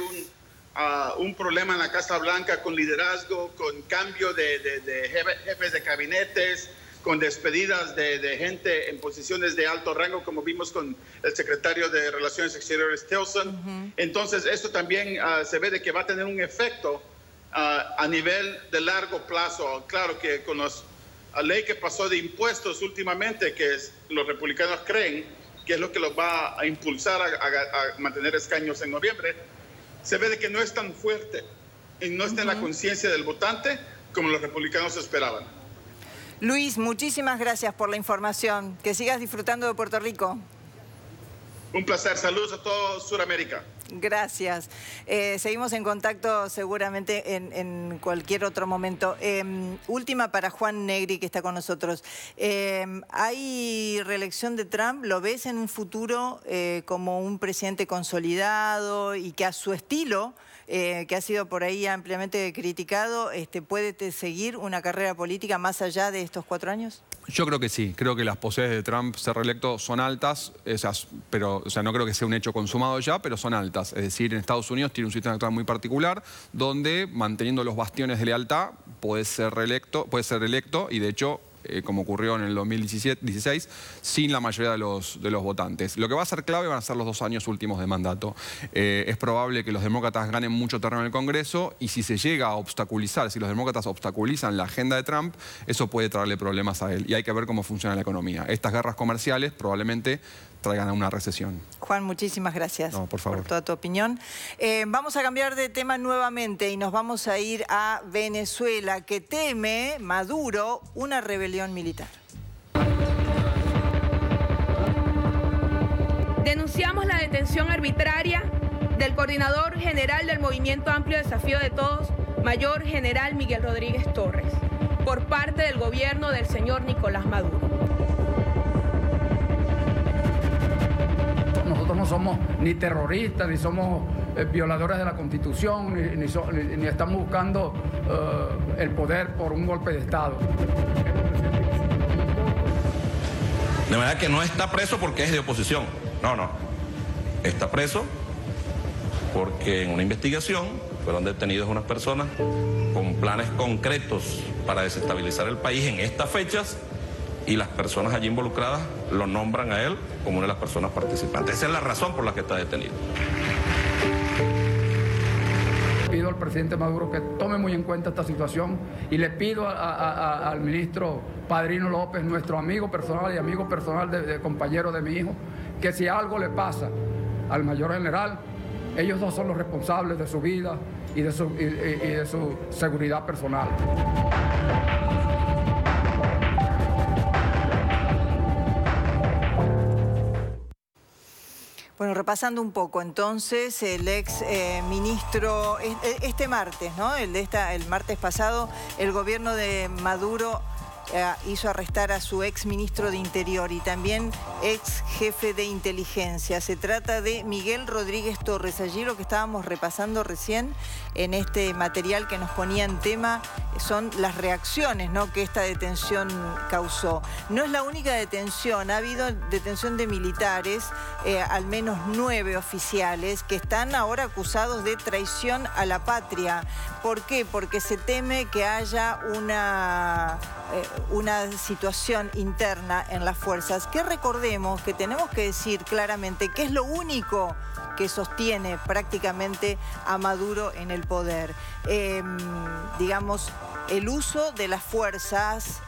un problema en la Casa Blanca con liderazgo, con cambio de jefes de gabinetes, con despedidas de gente en posiciones de alto rango, como vimos con el secretario de Relaciones Exteriores, Tillerson. Entonces, esto también se ve de que va a tener un efecto a nivel de largo plazo. Claro que con la ley que pasó de impuestos últimamente, que los republicanos creen que es lo que los va a impulsar a mantener escaños en noviembre, se ve de que no es tan fuerte en la conciencia del votante como los republicanos esperaban. Luis, muchísimas gracias por la información. Que sigas disfrutando de Puerto Rico. Un placer. Saludos a todo Sudamérica. Gracias. Seguimos en contacto seguramente en cualquier otro momento. Última para Juan Negri, que está con nosotros. ¿Hay reelección de Trump? ¿Lo ves en un futuro como un presidente consolidado y que a su estilo, que ha sido por ahí ampliamente criticado, puede seguir una carrera política más allá de estos 4 años? Yo creo que sí, creo que las posibilidades de Trump ser reelecto son altas, pero no creo que sea un hecho consumado ya, pero son altas. Es decir, en Estados Unidos tiene un sistema electoral muy particular donde, manteniendo los bastiones de lealtad, puede ser reelecto y de hecho, como ocurrió en el 2016, sin la mayoría de los votantes. Lo que va a ser clave van a ser los 2 años últimos de mandato. Es probable que los demócratas ganen mucho terreno en el Congreso y si se llega a obstaculizar, si los demócratas obstaculizan la agenda de Trump, eso puede traerle problemas a él. Y hay que ver cómo funciona la economía. Estas guerras comerciales probablemente traigan a una recesión. Juan, muchísimas gracias por toda tu opinión. Vamos a cambiar de tema nuevamente y nos vamos a ir a Venezuela, que teme Maduro una rebelión militar. Denunciamos la detención arbitraria del coordinador general del Movimiento Amplio Desafío de Todos, Mayor General Miguel Rodríguez Torres, por parte del gobierno del señor Nicolás Maduro. Nosotros no somos ni terroristas, ni somos violadores de la Constitución, ni estamos buscando el poder por un golpe de Estado. De manera que no está preso porque es de oposición. No. Está preso porque en una investigación fueron detenidos unas personas con planes concretos para desestabilizar el país en estas fechas y las personas allí involucradas lo nombran a él como una de las personas participantes. Esa es la razón por la que está detenido. Pido al presidente Maduro que tome muy en cuenta esta situación y le pido al ministro Padrino López, nuestro amigo personal y amigo personal de compañero de mi hijo, que si algo le pasa al mayor general, ellos dos son los responsables de su vida y de su seguridad personal. Bueno, repasando un poco, entonces, el ex ministro, este martes, ¿no? El martes pasado, el gobierno de Maduro hizo arrestar a su ex ministro de Interior y también ex jefe de inteligencia. Se trata de Miguel Rodríguez Torres. Allí lo que estábamos repasando recién en este material que nos ponía en tema son las reacciones, ¿no?, que esta detención causó. No es la única detención, ha habido detención de militares, al menos 9 oficiales que están ahora acusados de traición a la patria. ¿Por qué? Porque se teme que haya una situación interna en las fuerzas, que recordemos que tenemos que decir claramente que es lo único que sostiene prácticamente a Maduro en el poder. Digamos, el uso de las Fuerzas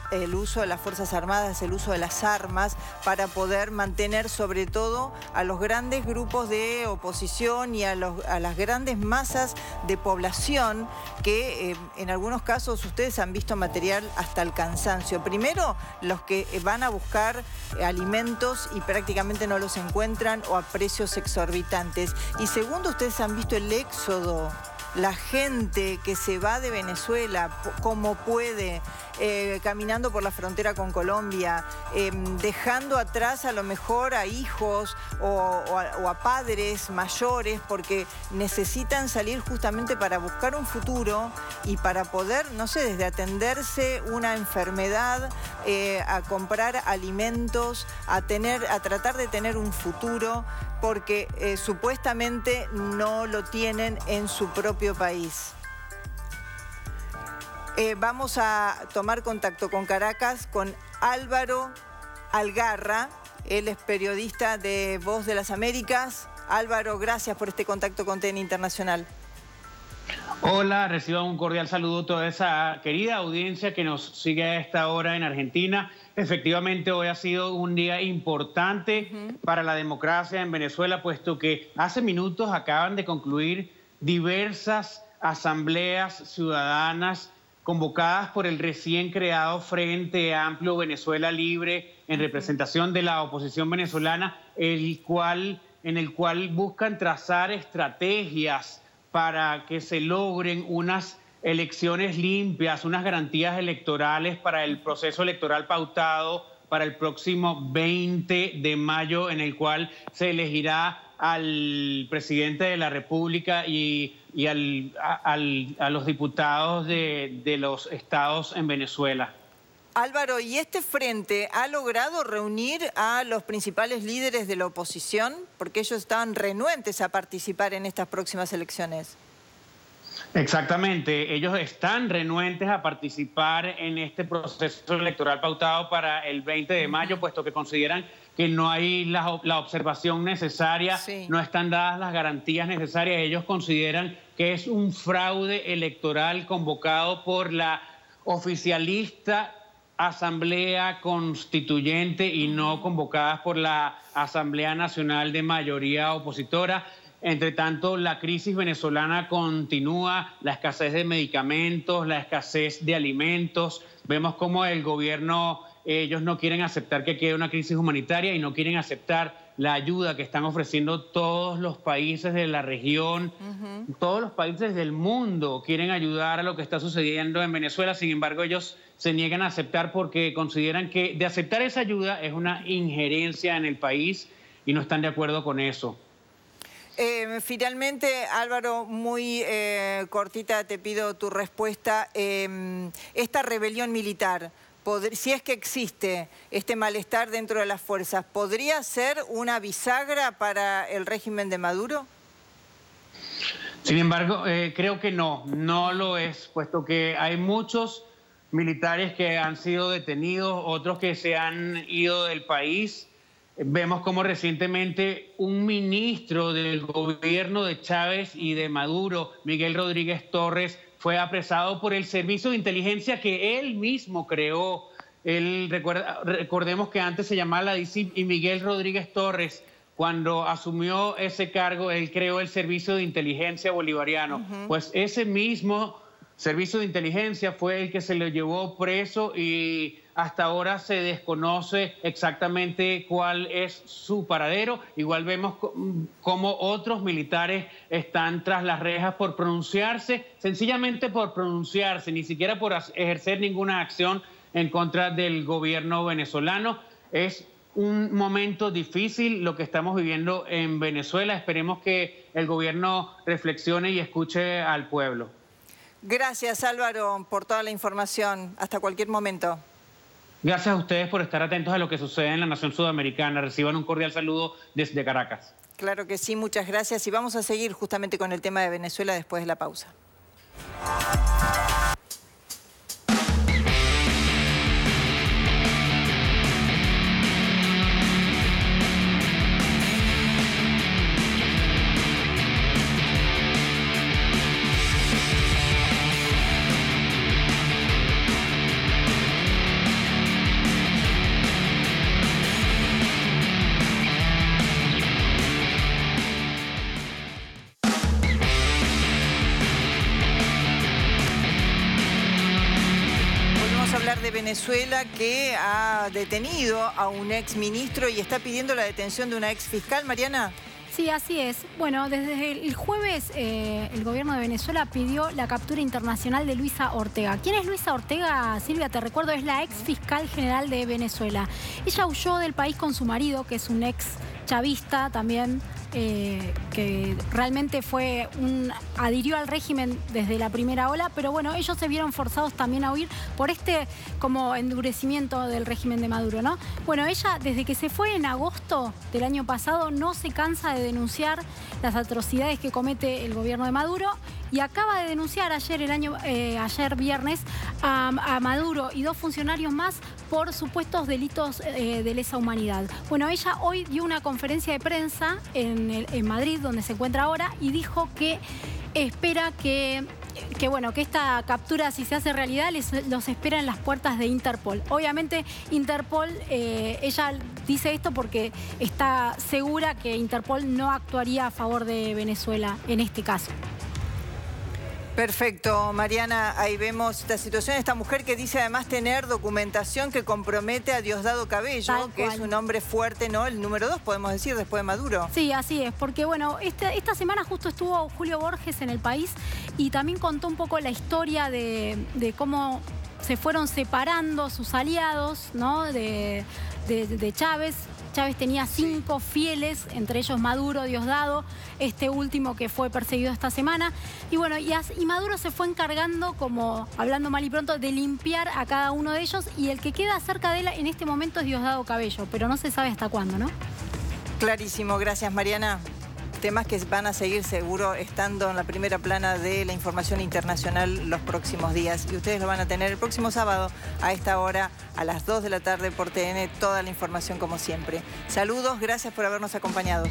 Armadas, el uso de las armas para poder mantener sobre todo a los grandes grupos de oposición y a las grandes masas de población que en algunos casos ustedes han visto material hasta el cansancio. Primero, los que van a buscar alimentos y prácticamente no los encuentran o a precios exorbitantes. Y segundo, ustedes han visto el éxodo, la gente que se va de Venezuela como puede, caminando por la frontera con Colombia, dejando atrás a lo mejor a hijos o a padres mayores porque necesitan salir justamente para buscar un futuro y para poder, no sé, desde atenderse una enfermedad, a comprar alimentos, a tratar de tener un futuro, porque supuestamente no lo tienen en su propio país. Vamos a tomar contacto con Caracas, con Álvaro Algarra. Él es periodista de Voz de las Américas. Álvaro, gracias por este contacto con TN Internacional. Hola, reciban un cordial saludo a toda esa querida audiencia que nos sigue a esta hora en Argentina. Efectivamente, hoy ha sido un día importante para la democracia en Venezuela, puesto que hace minutos acaban de concluir diversas asambleas ciudadanas convocadas por el recién creado Frente Amplio Venezuela Libre en representación de la oposición venezolana, en el cual buscan trazar estrategias para que se logren unas elecciones limpias, unas garantías electorales para el proceso electoral pautado para el próximo 20 de mayo, en el cual se elegirá al presidente de la República y a los diputados de los estados en Venezuela. Álvaro, ¿y este frente ha logrado reunir a los principales líderes de la oposición? Porque ellos estaban renuentes a participar en estas próximas elecciones. Exactamente, ellos están renuentes a participar en este proceso electoral pautado para el 20 de mayo, puesto que consideran que no hay la observación necesaria, no están dadas las garantías necesarias. Ellos consideran que es un fraude electoral convocado por la oficialista Asamblea Constituyente y no convocadas por la Asamblea Nacional de mayoría opositora. Entre tanto, la crisis venezolana continúa, la escasez de medicamentos, la escasez de alimentos. Vemos cómo el gobierno, ellos no quieren aceptar que quede una crisis humanitaria y no quieren aceptar la ayuda que están ofreciendo todos los países de la región. Todos los países del mundo quieren ayudar a lo que está sucediendo en Venezuela. Sin embargo, ellos se niegan a aceptar porque consideran que de aceptar esa ayuda es una injerencia en el país y no están de acuerdo con eso. Finalmente, Álvaro, muy cortita te pido tu respuesta. Esta rebelión militar, si es que existe este malestar dentro de las fuerzas, ¿podría ser una bisagra para el régimen de Maduro? Sin embargo, creo que no lo es, puesto que hay muchos militares que han sido detenidos, otros que se han ido del país. Vemos como recientemente un ministro del gobierno de Chávez y de Maduro, Miguel Rodríguez Torres, fue apresado por el servicio de inteligencia que él mismo creó. Recordemos que antes se llamaba la DICIP y Miguel Rodríguez Torres, cuando asumió ese cargo, él creó el servicio de inteligencia bolivariano. Pues ese mismo servicio de inteligencia fue el que se lo llevó preso y hasta ahora se desconoce exactamente cuál es su paradero. Igual vemos cómo otros militares están tras las rejas por pronunciarse, sencillamente por pronunciarse, ni siquiera por ejercer ninguna acción en contra del gobierno venezolano. Es un momento difícil lo que estamos viviendo en Venezuela. Esperemos que el gobierno reflexione y escuche al pueblo. Gracias, Álvaro, por toda la información. Hasta cualquier momento. Gracias a ustedes por estar atentos a lo que sucede en la nación sudamericana. Reciban un cordial saludo desde Caracas. Claro que sí, muchas gracias. Y vamos a seguir justamente con el tema de Venezuela después de la pausa. De Venezuela, que ha detenido a un ex ministro y está pidiendo la detención de una ex fiscal. Mariana. Sí, así es. Bueno, desde el jueves el gobierno de Venezuela pidió la captura internacional de Luisa Ortega. ¿Quién es Luisa Ortega, Silvia? Te recuerdo, es la ex fiscal general de Venezuela. Ella huyó del país con su marido, que es un ex chavista también, que realmente adhirió al régimen desde la primera ola, pero bueno, ellos se vieron forzados también a huir por este como endurecimiento del régimen de Maduro, ¿no? Bueno, ella desde que se fue en agosto del año pasado no se cansa de denunciar las atrocidades que comete el gobierno de Maduro y acaba de denunciar ayer viernes a Maduro y 2 funcionarios más por supuestos delitos de lesa humanidad. Bueno, ella hoy dio una conferencia de prensa en Madrid, donde se encuentra ahora, y dijo que espera que esta captura, si se hace realidad, los espera en las puertas de Interpol. Obviamente, Interpol, ella dice esto porque está segura que Interpol no actuaría a favor de Venezuela en este caso. Perfecto, Mariana, ahí vemos esta situación, esta mujer que dice además tener documentación que compromete a Diosdado Cabello, que es un hombre fuerte, ¿no? El número 2, podemos decir, después de Maduro. Sí, así es, porque bueno, esta semana justo estuvo Julio Borges en El País y también contó un poco la historia de cómo se fueron separando sus aliados, ¿no? de Chávez. Chávez tenía 5 fieles, entre ellos Maduro, Diosdado, este último que fue perseguido esta semana. Y bueno, y Maduro se fue encargando, como hablando mal y pronto, de limpiar a cada uno de ellos. Y el que queda cerca de él en este momento es Diosdado Cabello, pero no se sabe hasta cuándo, ¿no? Clarísimo, gracias Mariana. Temas que van a seguir seguro estando en la primera plana de la información internacional los próximos días. Y ustedes lo van a tener el próximo sábado a esta hora, a las 2 de la tarde por TN, toda la información como siempre. Saludos, gracias por habernos acompañado.